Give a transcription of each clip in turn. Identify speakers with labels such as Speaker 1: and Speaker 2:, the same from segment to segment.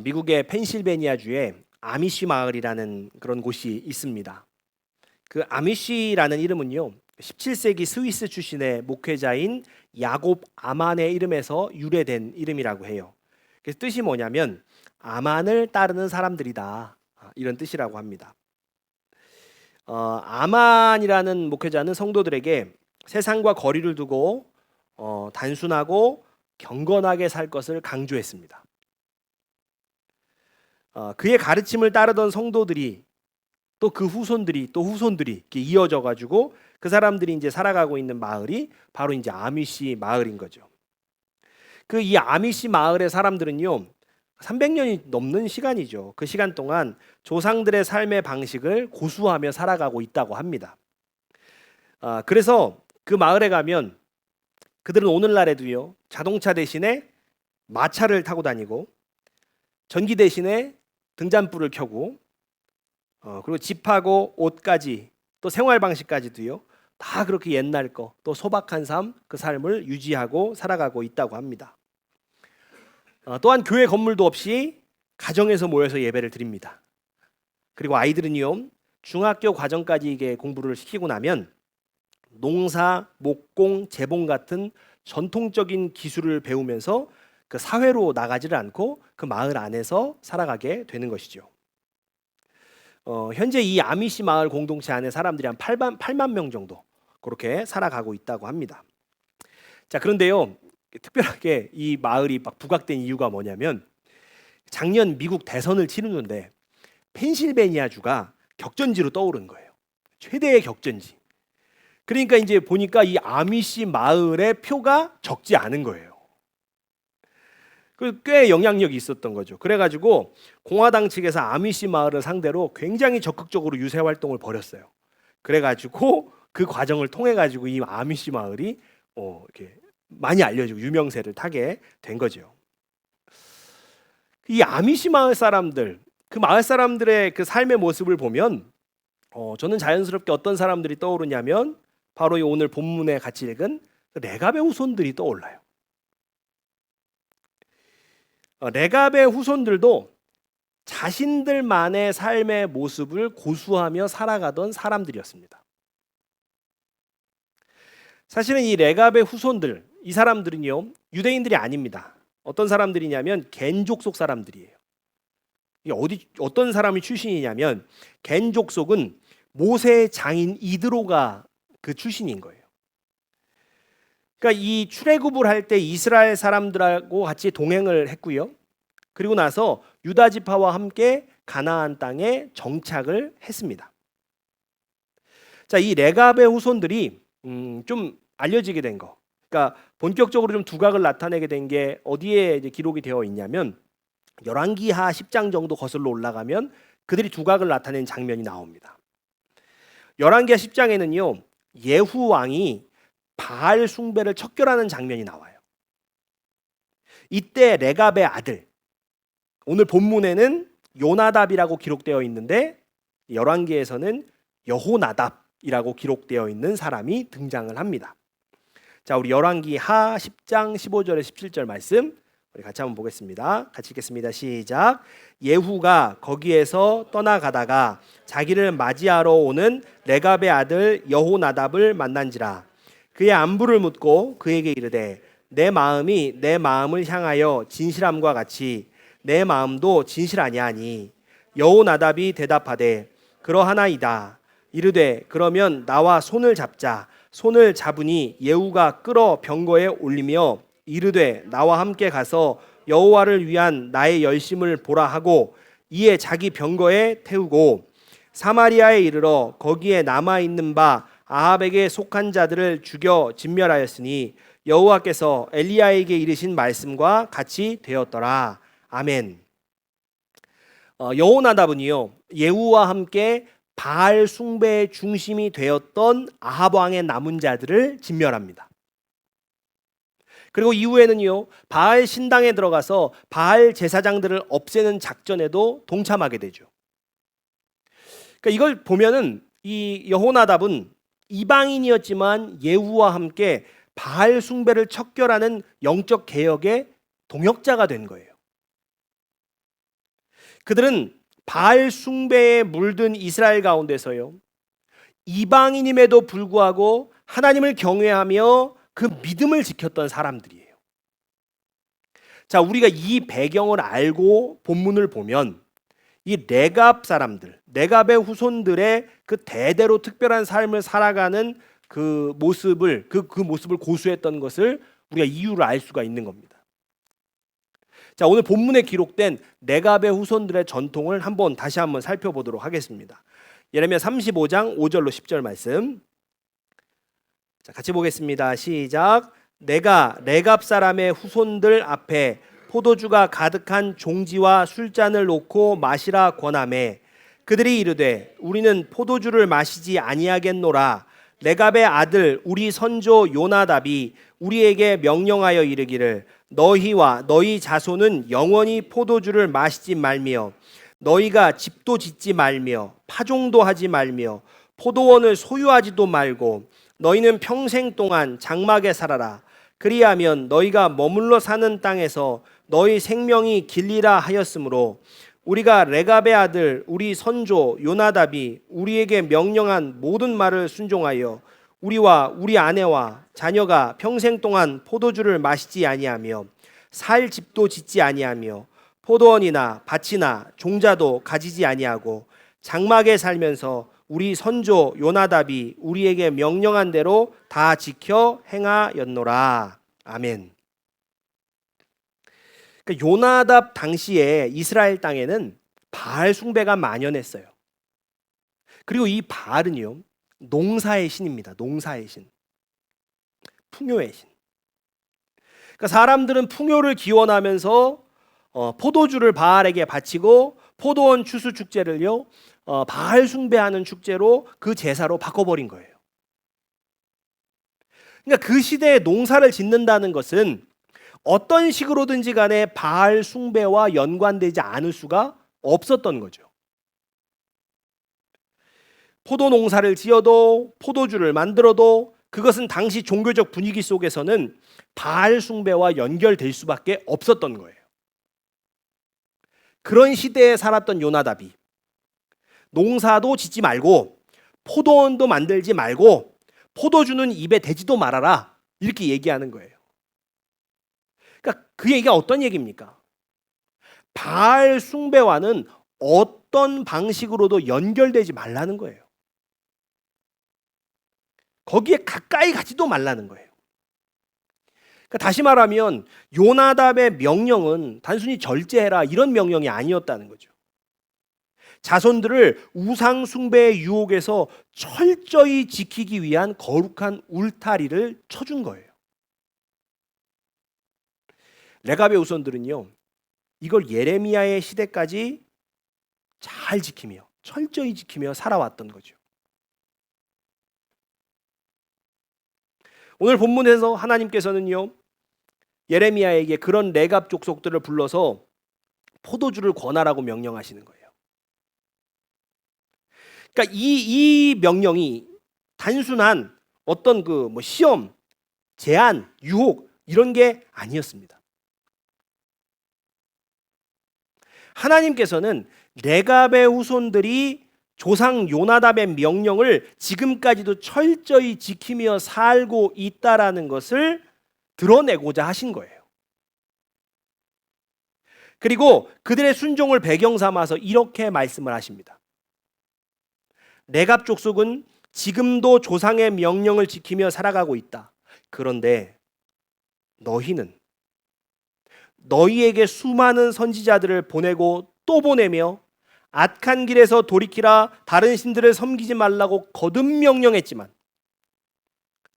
Speaker 1: 미국의 펜실베니아주에 아미시 마을이라는 그런 곳이 있습니다. 그 아미시라는 이름은요, 17세기 스위스 출신의 목회자인 야곱 아만의 이름에서 유래된 이름이라고 해요. 그래서 뜻이 뭐냐면 아만을 따르는 사람들이다, 이런 뜻이라고 합니다. 아만이라는 목회자는 성도들에게 세상과 거리를 두고 단순하고 경건하게 살 것을 강조했습니다. 그의 가르침을 따르던 성도들이 또 그 후손들이 이렇게 이어져 가지고 그 사람들이 이제 살아가고 있는 마을이 바로 이제 아미시 마을인 거죠. 그 이 아미시 마을의 사람들은요, 300년이 넘는 시간이죠. 그 시간 동안 조상들의 삶의 방식을 고수하며 살아가고 있다고 합니다. 그래서 그 마을에 가면 그들은 오늘날에도요, 자동차 대신에 마차를 타고 다니고 전기 대신에 등잔불을 켜고 그리고 집하고 옷까지 또 생활 방식까지도요, 다 그렇게 옛날 거 또 소박한 삶, 그 삶을 유지하고 살아가고 있다고 합니다. 또한 교회 건물도 없이 가정에서 모여서 예배를 드립니다. 그리고 아이들은요, 중학교 과정까지 이게 공부를 시키고 나면 농사, 목공, 재봉 같은 전통적인 기술을 배우면서 그 사회로 나가지를 않고 그 마을 안에서 살아가게 되는 것이죠. 현재 이 아미시 마을 공동체 안에 사람들이 한 8만 명 정도 그렇게 살아가고 있다고 합니다. 자, 그런데요, 특별하게 이 마을이 막 부각된 이유가 뭐냐면 작년 미국 대선을 치르는데 펜실베니아주가 격전지로 떠오른 거예요. 최대의 격전지. 그러니까 이제 보니까 이 아미시 마을의 표가 적지 않은 거예요. 꽤 영향력이 있었던 거죠. 그래가지고 공화당 측에서 아미시 마을을 상대로 굉장히 적극적으로 유세 활동을 벌였어요. 그래가지고 그 과정을 통해 가지고 이 아미시 마을이 이렇게 많이 알려지고 유명세를 타게 된 거죠. 이 아미시 마을 사람들, 그 마을 사람들의 그 삶의 모습을 보면 저는 자연스럽게 어떤 사람들이 떠오르냐면 바로 이 오늘 본문에 같이 읽은 레갑의 후손들이 떠올라요. 레갑의 후손들도 자신들만의 삶의 모습을 고수하며 살아가던 사람들이었습니다. 사실은 이 레갑의 후손들, 이 사람들은요, 유대인들이 아닙니다. 어떤 사람들이냐면 겐 족속 사람들이에요. 어떤 사람이 출신이냐면 겐 족속은 모세의 장인 이드로가 그 출신인 거예요. 그러니까 이 출애굽을 할 때 이스라엘 사람들하고 같이 동행을 했고요. 그리고 나서 유다 지파와 함께 가나안 땅에 정착을 했습니다. 자, 이 레갑의 후손들이 좀 알려지게 된 거. 그러니까 본격적으로 좀 두각을 나타내게 된 게 어디에 이제 기록이 되어 있냐면 열왕기하 10장 정도 거슬러 올라가면 그들이 두각을 나타낸 장면이 나옵니다. 열왕기하 10장에는요, 예후 왕이 바알 숭배를 척결하는 장면이 나와요. 이때 레갑의 아들, 오늘 본문에는 요나답이라고 기록되어 있는데 열왕기에서는 여호나답이라고 기록되어 있는 사람이 등장을 합니다. 자, 우리 열왕기하 10장 15절에 17절 말씀 우리 같이 한번 보겠습니다. 같이 읽겠습니다. 시작. 예후가 거기에서 떠나가다가 자기를 맞이하러 오는 레갑의 아들 여호나답을 만난지라. 그의 안부를 묻고 그에게 이르되 내 마음이 내 마음을 향하여 진실함과 같이 내 마음도 진실하냐니. 여호나답이 대답하되 그러하나이다. 이르되 그러면 나와 손을 잡자. 손을 잡으니 예후가 끌어 병거에 올리며 이르되 나와 함께 가서 여호와를 위한 나의 열심을 보라 하고 이에 자기 병거에 태우고 사마리아에 이르러 거기에 남아 있는 바 아합에게 속한 자들을 죽여 진멸하였으니 여호와께서 엘리야에게 이르신 말씀과 같이 되었더라. 아멘. 여호나답은요, 예후와 함께 바알 숭배의 중심이 되었던 아합 왕의 남은 자들을 진멸합니다. 그리고 이후에는요, 바알 신당에 들어가서 바알 제사장들을 없애는 작전에도 동참하게 되죠. 그러니까 이걸 보면은 이 여호나답은 이방인이었지만 예후와 함께 바알 숭배를 척결하는 영적 개혁의 동역자가 된 거예요. 그들은 바알 숭배에 물든 이스라엘 가운데서요, 이방인임에도 불구하고 하나님을 경외하며 그 믿음을 지켰던 사람들이에요. 자, 우리가 이 배경을 알고 본문을 보면 이 레갑 사람들, 레갑의 후손들의 그 대대로 특별한 삶을 살아가는 그 모습을 고수했던 것을 우리가 이유를 알 수가 있는 겁니다. 자, 오늘 본문에 기록된 레갑의 후손들의 전통을 다시 한번 살펴보도록 하겠습니다. 예레미야 35장 5절로 10절 말씀. 자, 같이 보겠습니다. 시작. 내가 레갑 사람의 후손들 앞에 포도주가 가득한 종지와 술잔을 놓고 마시라 권하매 그들이 이르되 우리는 포도주를 마시지 아니하겠노라. 레갑의 아들 우리 선조 요나답이 우리에게 명령하여 이르기를 너희와 너희 자손은 영원히 포도주를 마시지 말며 너희가 집도 짓지 말며 파종도 하지 말며 포도원을 소유하지도 말고 너희는 평생 동안 장막에 살아라. 그리하면 너희가 머물러 사는 땅에서 너희 생명이 길리라 하였으므로 우리가 레갑의 아들 우리 선조 요나답이 우리에게 명령한 모든 말을 순종하여 우리와 우리 아내와 자녀가 평생 동안 포도주를 마시지 아니하며 살 집도 짓지 아니하며 포도원이나 밭이나 종자도 가지지 아니하고 장막에 살면서 우리 선조 요나답이 우리에게 명령한 대로 다 지켜 행하였노라. 아멘. 그러니까 요나답 당시에 이스라엘 땅에는 바알 숭배가 만연했어요. 그리고 이 바알은요, 농사의 신입니다. 농사의 신, 풍요의 신. 그러니까 사람들은 풍요를 기원하면서 포도주를 바알에게 바치고 포도원 추수 축제를요, 바알 숭배하는 축제로 그 제사로 바꿔버린 거예요. 그러니까 그 시대에 농사를 짓는다는 것은 어떤 식으로든지 간에 바알 숭배와 연관되지 않을 수가 없었던 거죠. 포도 농사를 지어도 포도주를 만들어도 그것은 당시 종교적 분위기 속에서는 바알 숭배와 연결될 수밖에 없었던 거예요. 그런 시대에 살았던 요나답이 농사도 짓지 말고 포도원도 만들지 말고 포도주는 입에 대지도 말아라, 이렇게 얘기하는 거예요. 그러니까 그 얘기가 어떤 얘기입니까? 바알 숭배와는 어떤 방식으로도 연결되지 말라는 거예요. 거기에 가까이 가지도 말라는 거예요. 그러니까 다시 말하면 요나답의 명령은 단순히 절제해라 이런 명령이 아니었다는 거죠. 자손들을 우상 숭배의 유혹에서 철저히 지키기 위한 거룩한 울타리를 쳐준 거예요. 레갑의 후손들은요, 이걸 예레미야의 시대까지 잘 지키며 철저히 지키며 살아왔던 거죠. 오늘 본문에서 하나님께서는요, 예레미야에게 그런 레갑 족속들을 불러서 포도주를 권하라고 명령하시는 거예요. 그러니까 이 명령이 단순한 어떤 시험, 제한, 유혹 이런 게 아니었습니다. 하나님께서는 레갑의 후손들이 조상 요나답의 명령을 지금까지도 철저히 지키며 살고 있다라는 것을 드러내고자 하신 거예요. 그리고 그들의 순종을 배경 삼아서 이렇게 말씀을 하십니다. 레갑 족속은 지금도 조상의 명령을 지키며 살아가고 있다. 그런데 너희는 너희에게 수많은 선지자들을 보내고 또 보내며 악한 길에서 돌이키라, 다른 신들을 섬기지 말라고 거듭 명령했지만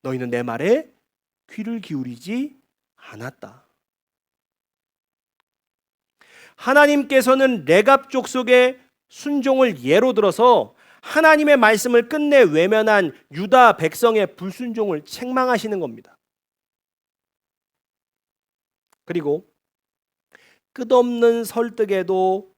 Speaker 1: 너희는 내 말에 귀를 기울이지 않았다. 하나님께서는 레갑 족속의 순종을 예로 들어서 하나님의 말씀을 끝내 외면한 유다 백성의 불순종을 책망하시는 겁니다. 그리고 끝없는 설득에도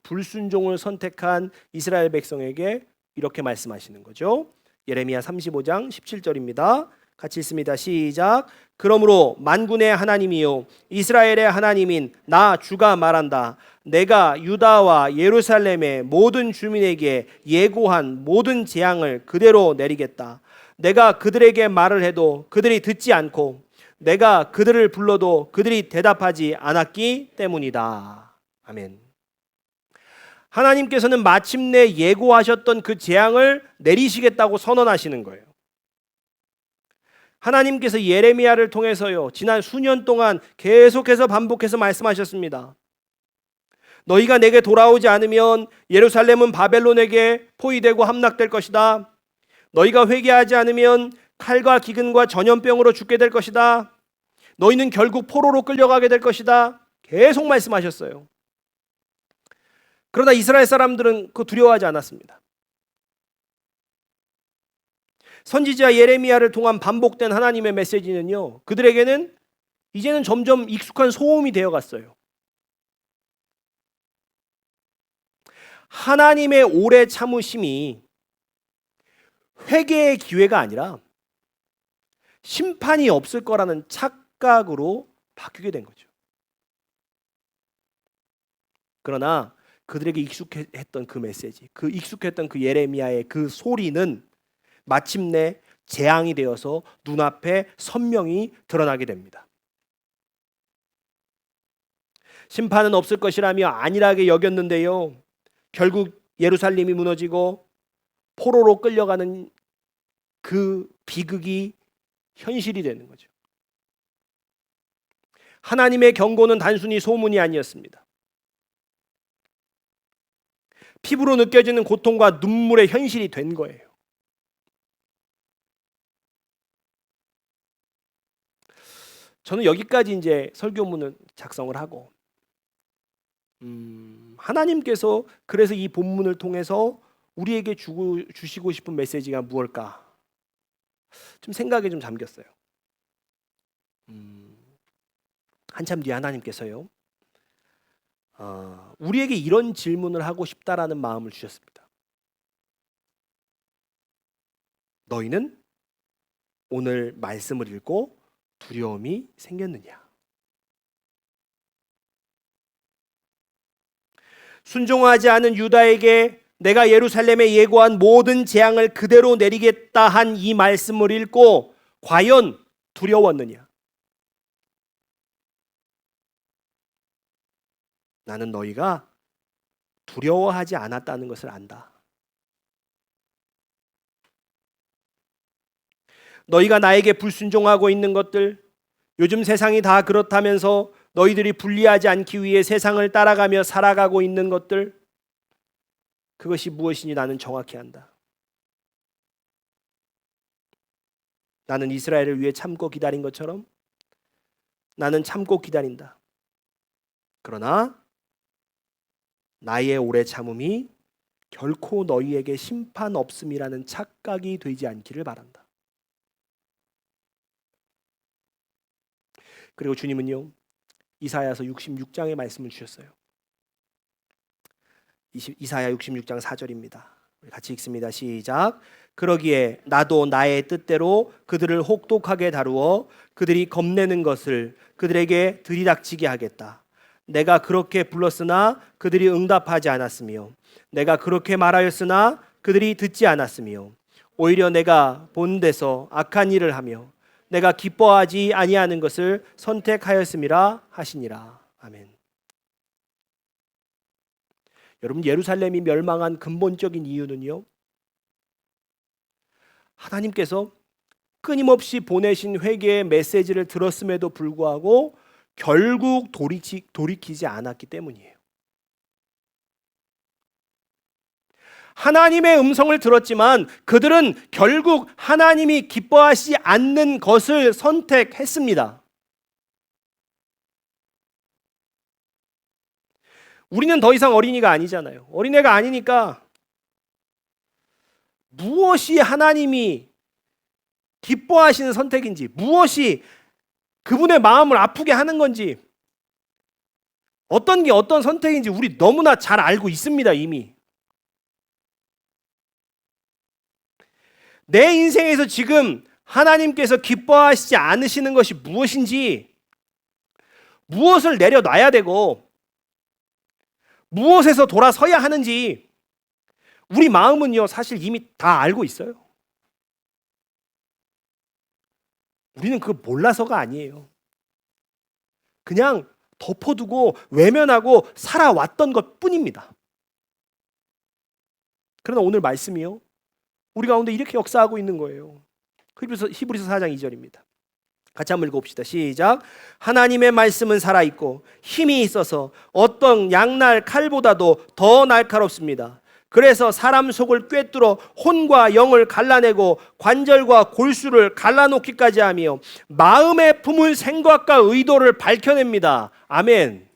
Speaker 1: 불순종을 선택한 이스라엘 백성에게 이렇게 말씀하시는 거죠. 예레미야 35장 17절입니다. 같이 읽습니다. 시작. 그러므로 만군의 하나님이요 이스라엘의 하나님인 나 주가 말한다. 내가 유다와 예루살렘의 모든 주민에게 예고한 모든 재앙을 그대로 내리겠다. 내가 그들에게 말을 해도 그들이 듣지 않고 내가 그들을 불러도 그들이 대답하지 않았기 때문이다. 아멘. 하나님께서는 마침내 예고하셨던 그 재앙을 내리시겠다고 선언하시는 거예요. 하나님께서 예레미야를 통해서요, 지난 수년 동안 계속해서 반복해서 말씀하셨습니다. 너희가 내게 돌아오지 않으면 예루살렘은 바벨론에게 포위되고 함락될 것이다. 너희가 회개하지 않으면 칼과 기근과 전염병으로 죽게 될 것이다. 너희는 결국 포로로 끌려가게 될 것이다. 계속 말씀하셨어요. 그러나 이스라엘 사람들은 그 두려워하지 않았습니다. 선지자 예레미야를 통한 반복된 하나님의 메시지는요, 그들에게는 이제는 점점 익숙한 소음이 되어갔어요. 하나님의 오래 참으심이 회개의 기회가 아니라 심판이 없을 거라는 착각으로 바뀌게 된 거죠. 그러나 그들에게 익숙했던 그 메시지, 그 익숙했던 그 예레미야의 그 소리는 마침내 재앙이 되어서 눈앞에 선명히 드러나게 됩니다. 심판은 없을 것이라며 안일하게 여겼는데요, 결국 예루살렘이 무너지고 포로로 끌려가는 그 비극이 현실이 되는 거죠. 하나님의 경고는 단순히 소문이 아니었습니다. 피부로 느껴지는 고통과 눈물의 현실이 된 거예요. 저는 여기까지 이제 설교문을 작성을 하고, 하나님께서 그래서 이 본문을 통해서 우리에게 주시고 싶은 메시지가 무엇일까? 좀 생각에 좀 잠겼어요. 한참 뒤에 하나님께서요, 우리에게 이런 질문을 하고 싶다라는 마음을 주셨습니다. 너희는 오늘 말씀을 읽고 두려움이 생겼느냐? 순종하지 않은 유다에게 내가 예루살렘에 예고한 모든 재앙을 그대로 내리겠다 한 이 말씀을 읽고 과연 두려웠느냐? 나는 너희가 두려워하지 않았다는 것을 안다. 너희가 나에게 불순종하고 있는 것들, 요즘 세상이 다 그렇다면서 너희들이 불리하지 않기 위해 세상을 따라가며 살아가고 있는 것들, 그것이 무엇인지 나는 정확히 안다. 나는 이스라엘을 위해 참고 기다린 것처럼 나는 참고 기다린다. 그러나 나의 오래 참음이 결코 너희에게 심판 없음이라는 착각이 되지 않기를 바란다. 그리고 주님은요, 이사야서 66장의 말씀을 주셨어요. 이사야 66장 4절입니다. 같이 읽습니다. 시작. 그러기에 나도 나의 뜻대로 그들을 혹독하게 다루어 그들이 겁내는 것을 그들에게 들이닥치게 하겠다. 내가 그렇게 불렀으나 그들이 응답하지 않았으며 내가 그렇게 말하였으나 그들이 듣지 않았으며 오히려 내가 본 데서 악한 일을 하며 내가 기뻐하지 아니하는 것을 선택하였음이라 하시니라. 아멘. 여러분, 예루살렘이 멸망한 근본적인 이유는요, 하나님께서 끊임없이 보내신 회개의 메시지를 들었음에도 불구하고 결국 돌이키지 않았기 때문이에요. 하나님의 음성을 들었지만 그들은 결국 하나님이 기뻐하시지 않는 것을 선택했습니다. 우리는 더 이상 어린이가 아니잖아요. 어린애가 아니니까 무엇이 하나님이 기뻐하시는 선택인지, 무엇이 그분의 마음을 아프게 하는 건지, 어떤 게 어떤 선택인지 우리 너무나 잘 알고 있습니다. 이미 내 인생에서 지금 하나님께서 기뻐하시지 않으시는 것이 무엇인지, 무엇을 내려놔야 되고 무엇에서 돌아서야 하는지 우리 마음은요, 사실 이미 다 알고 있어요. 우리는 그거 몰라서가 아니에요. 그냥 덮어두고 외면하고 살아왔던 것 뿐입니다. 그러나 오늘 말씀이요, 우리 가운데 이렇게 역사하고 있는 거예요. 히브리서 4장 2절입니다. 같이 한번 읽어봅시다. 시작. 하나님의 말씀은 살아있고 힘이 있어서 어떤 양날 칼보다도 더 날카롭습니다. 그래서 사람 속을 꿰뚫어 혼과 영을 갈라내고 관절과 골수를 갈라놓기까지 하며 마음에 품은 생각과 의도를 밝혀냅니다. 아멘.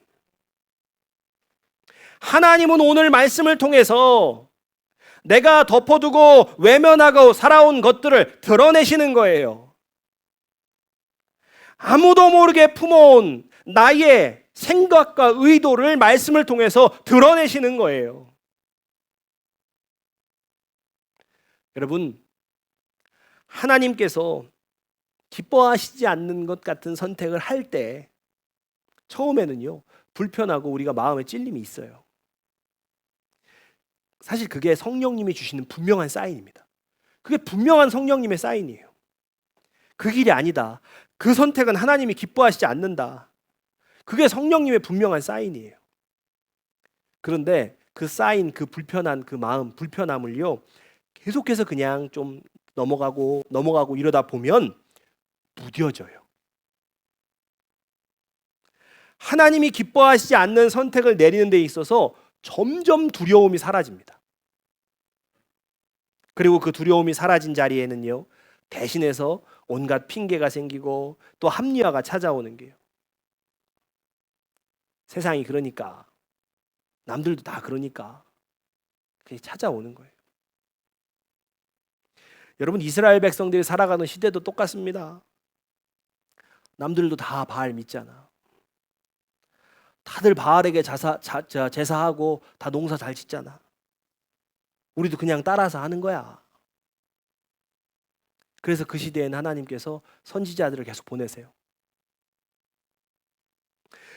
Speaker 1: 하나님은 오늘 말씀을 통해서 내가 덮어두고 외면하고 살아온 것들을 드러내시는 거예요. 아무도 모르게 품어온 나의 생각과 의도를 말씀을 통해서 드러내시는 거예요. 여러분, 하나님께서 기뻐하시지 않는 것 같은 선택을 할 때 처음에는요, 불편하고 우리가 마음에 찔림이 있어요. 사실 그게 성령님이 주시는 분명한 사인입니다. 그게 분명한 성령님의 사인이에요. 그 길이 아니다, 그 선택은 하나님이 기뻐하시지 않는다, 그게 성령님의 분명한 사인이에요. 그런데 그 사인, 그 불편한 그 마음, 불편함을요, 계속해서 그냥 좀 넘어가고 이러다 보면 무뎌져요. 하나님이 기뻐하시지 않는 선택을 내리는 데 있어서 점점 두려움이 사라집니다. 그리고 그 두려움이 사라진 자리에는요, 대신해서 온갖 핑계가 생기고 또 합리화가 찾아오는 게요. 세상이 그러니까, 남들도 다 그러니까, 그게 찾아오는 거예요. 여러분, 이스라엘 백성들이 살아가는 시대도 똑같습니다. 남들도 다 바알 믿잖아. 다들 바알에게 제사하고 다 농사 잘 짓잖아. 우리도 그냥 따라서 하는 거야. 그래서 그 시대에는 하나님께서 선지자들을 계속 보내세요.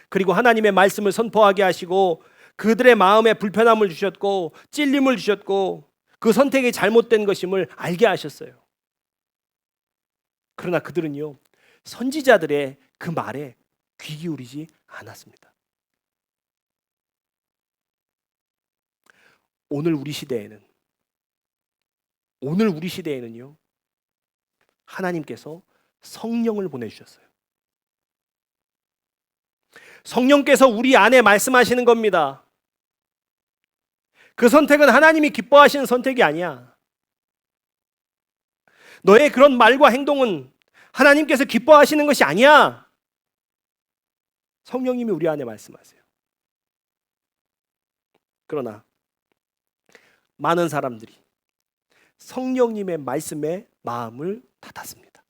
Speaker 1: 그리고 하나님의 말씀을 선포하게 하시고 그들의 마음에 불편함을 주셨고 찔림을 주셨고 그 선택이 잘못된 것임을 알게 하셨어요. 그러나 그들은요, 선지자들의 그 말에 귀 기울이지 않았습니다. 오늘 우리 시대에는요, 하나님께서 성령을 보내주셨어요. 성령께서 우리 안에 말씀하시는 겁니다. 그 선택은 하나님이 기뻐하시는 선택이 아니야. 너의 그런 말과 행동은 하나님께서 기뻐하시는 것이 아니야. 성령님이 우리 안에 말씀하세요. 그러나 많은 사람들이 성령님의 말씀에 마음을 닫았습니다.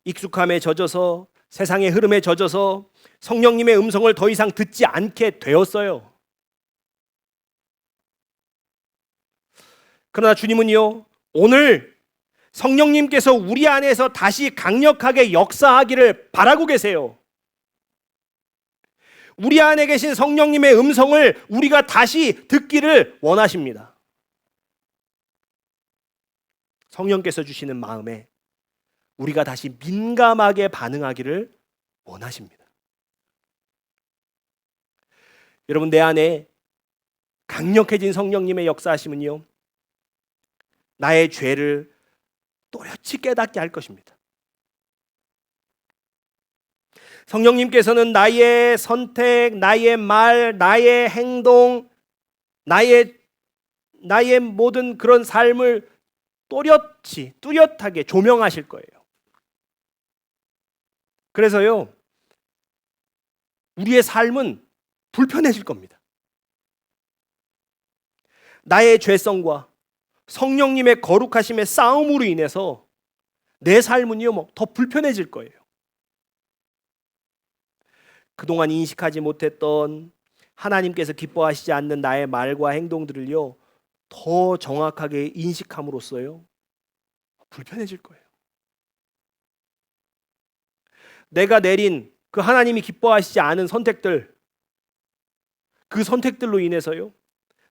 Speaker 1: 익숙함에 젖어서, 세상의 흐름에 젖어서 성령님의 음성을 더 이상 듣지 않게 되었어요. 그러나 주님은요, 오늘 성령님께서 우리 안에서 다시 강력하게 역사하기를 바라고 계세요. 우리 안에 계신 성령님의 음성을 우리가 다시 듣기를 원하십니다. 성령께서 주시는 마음에 우리가 다시 민감하게 반응하기를 원하십니다. 여러분, 내 안에 강력해진 성령님의 역사하심은요, 나의 죄를 또렷이 깨닫게 할 것입니다. 성령님께서는 나의 선택, 나의 말, 나의 행동, 나의 모든 그런 삶을 뚜렷하게 조명하실 거예요. 그래서요, 우리의 삶은 불편해질 겁니다. 나의 죄성과 성령님의 거룩하심의 싸움으로 인해서 내 삶은요, 더 불편해질 거예요. 그동안 인식하지 못했던 하나님께서 기뻐하시지 않는 나의 말과 행동들을요, 더 정확하게 인식함으로써요, 불편해질 거예요. 내가 내린 그 하나님이 기뻐하시지 않은 선택들, 그 선택들로 인해서요,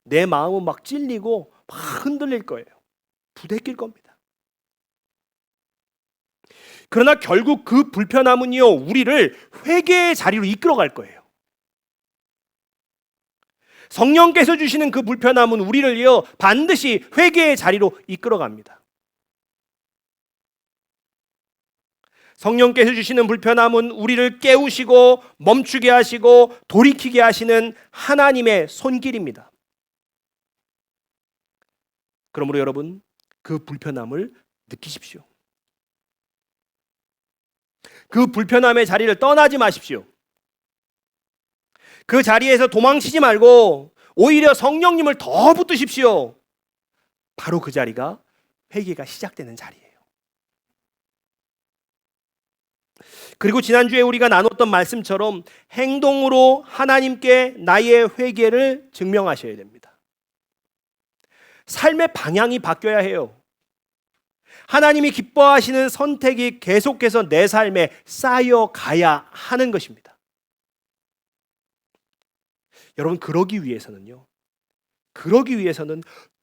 Speaker 1: 내 마음은 막 찔리고 막 흔들릴 거예요. 부대낄 겁니다. 그러나 결국 그 불편함은요, 우리를 회개의 자리로 이끌어갈 거예요. 성령께서 주시는 그 불편함은 우리를요, 반드시 회개의 자리로 이끌어갑니다. 성령께서 주시는 불편함은 우리를 깨우시고 멈추게 하시고 돌이키게 하시는 하나님의 손길입니다. 그러므로 여러분, 그 불편함을 느끼십시오. 그 불편함의 자리를 떠나지 마십시오. 그 자리에서 도망치지 말고 오히려 성령님을 더 붙드십시오. 바로 그 자리가 회개가 시작되는 자리예요. 그리고 지난주에 우리가 나눴던 말씀처럼 행동으로 하나님께 나의 회개를 증명하셔야 됩니다. 삶의 방향이 바뀌어야 해요. 하나님이 기뻐하시는 선택이 계속해서 내 삶에 쌓여가야 하는 것입니다. 여러분, 그러기 위해서는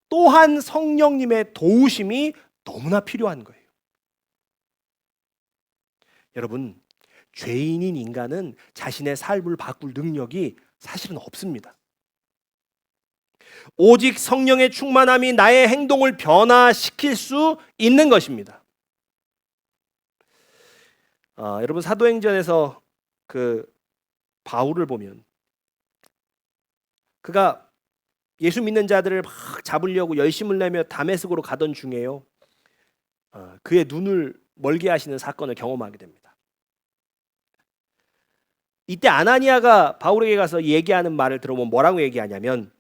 Speaker 1: 또한 성령님의 도우심이 너무나 필요한 거예요. 여러분, 죄인인 인간은 자신의 삶을 바꿀 능력이 사실은 없습니다. 오직 성령의 충만함이 나의 행동을 변화시킬 수 있는 것입니다. 여러분, 사도행전에서 그 바울을 보면 그가 예수 믿는 자들을 막 잡으려고 열심을 내며 다메섹으로 가던 중에요, 그의 눈을 멀게 하시는 사건을 경험하게 됩니다. 이때 아나니아가 바울에게 가서 얘기하는 말을 들어보면 뭐라고 얘기하냐면,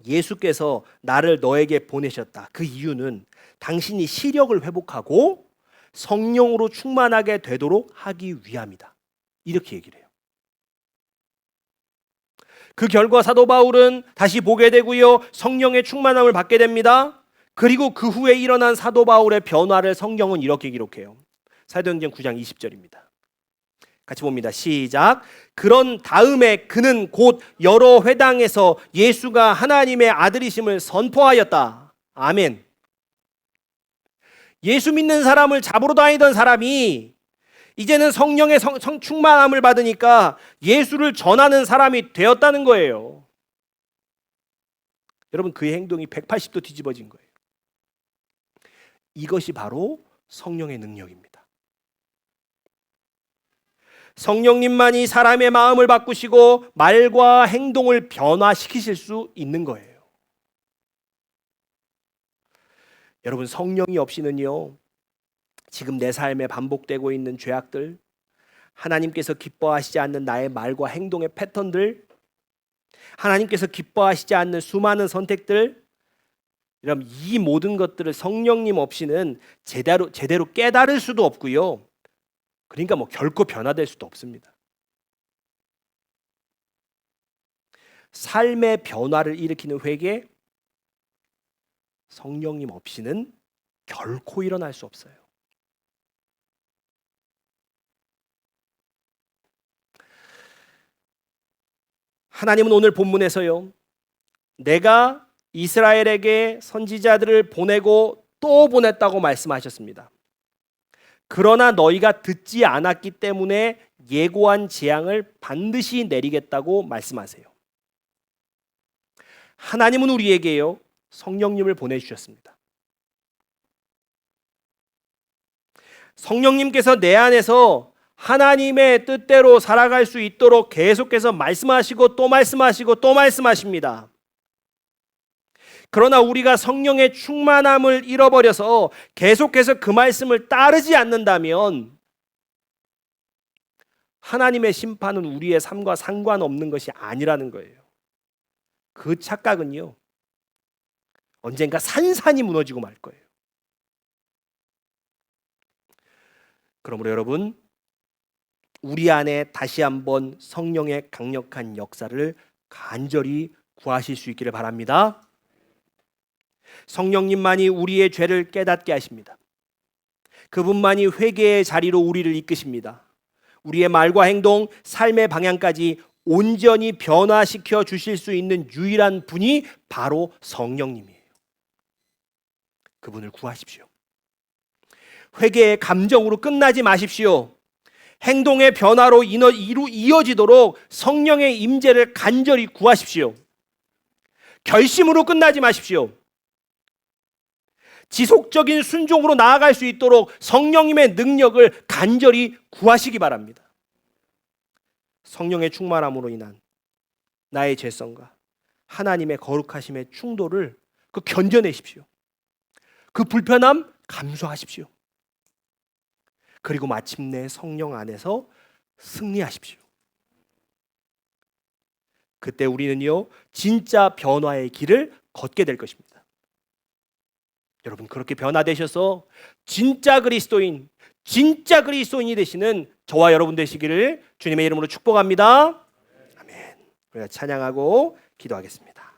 Speaker 1: 예수께서 나를 너에게 보내셨다. 그 이유는 당신이 시력을 회복하고 성령으로 충만하게 되도록 하기 위함이다. 이렇게 얘기를 해요. 그 결과 사도 바울은 다시 보게 되고요, 성령의 충만함을 받게 됩니다. 그리고 그 후에 일어난 사도 바울의 변화를 성경은 이렇게 기록해요. 사도행전 9장 20절입니다. 같이 봅니다. 시작. 그런 다음에 그는 곧 여러 회당에서 예수가 하나님의 아들이심을 선포하였다. 아멘. 예수 믿는 사람을 잡으러 다니던 사람이 이제는 성령의 충만함을 받으니까 예수를 전하는 사람이 되었다는 거예요. 여러분, 그의 행동이 180도 뒤집어진 거예요. 이것이 바로 성령의 능력입니다. 성령님만이 사람의 마음을 바꾸시고 말과 행동을 변화시키실 수 있는 거예요. 여러분, 성령이 없이는요, 지금 내 삶에 반복되고 있는 죄악들, 하나님께서 기뻐하시지 않는 나의 말과 행동의 패턴들, 하나님께서 기뻐하시지 않는 수많은 선택들, 여러분, 이 모든 것들을 성령님 없이는 제대로 깨달을 수도 없고요, 그러니까 결코 변화될 수도 없습니다. 삶의 변화를 일으키는 회개, 성령님 없이는 결코 일어날 수 없어요. 하나님은 오늘 본문에서요, 내가 이스라엘에게 선지자들을 보내고 또 보냈다고 말씀하셨습니다. 그러나 너희가 듣지 않았기 때문에 예고한 재앙을 반드시 내리겠다고 말씀하세요. 하나님은 우리에게요, 성령님을 보내주셨습니다. 성령님께서 내 안에서 하나님의 뜻대로 살아갈 수 있도록 계속해서 말씀하시고 또 말씀하시고 또 말씀하십니다. 그러나 우리가 성령의 충만함을 잃어버려서 계속해서 그 말씀을 따르지 않는다면 하나님의 심판은 우리의 삶과 상관없는 것이 아니라는 거예요. 그 착각은요, 언젠가 산산이 무너지고 말 거예요. 그러므로 여러분, 우리 안에 다시 한번 성령의 강력한 역사를 간절히 구하실 수 있기를 바랍니다. 성령님만이 우리의 죄를 깨닫게 하십니다. 그분만이 회개의 자리로 우리를 이끄십니다. 우리의 말과 행동, 삶의 방향까지 온전히 변화시켜 주실 수 있는 유일한 분이 바로 성령님이에요. 그분을 구하십시오. 회개의 감정으로 끝나지 마십시오. 행동의 변화로 이어지도록 성령의 임재를 간절히 구하십시오. 결심으로 끝나지 마십시오. 지속적인 순종으로 나아갈 수 있도록 성령님의 능력을 간절히 구하시기 바랍니다. 성령의 충만함으로 인한 나의 죄성과 하나님의 거룩하심의 충돌을 견뎌내십시오. 그 불편함 감수하십시오. 그리고 마침내 성령 안에서 승리하십시오. 그때 우리는요, 진짜 변화의 길을 걷게 될 것입니다. 여러분, 그렇게 변화되셔서 진짜 그리스도인이 되시는 저와 여러분 되시기를 주님의 이름으로 축복합니다. 아멘. 우리가 찬양하고 기도하겠습니다.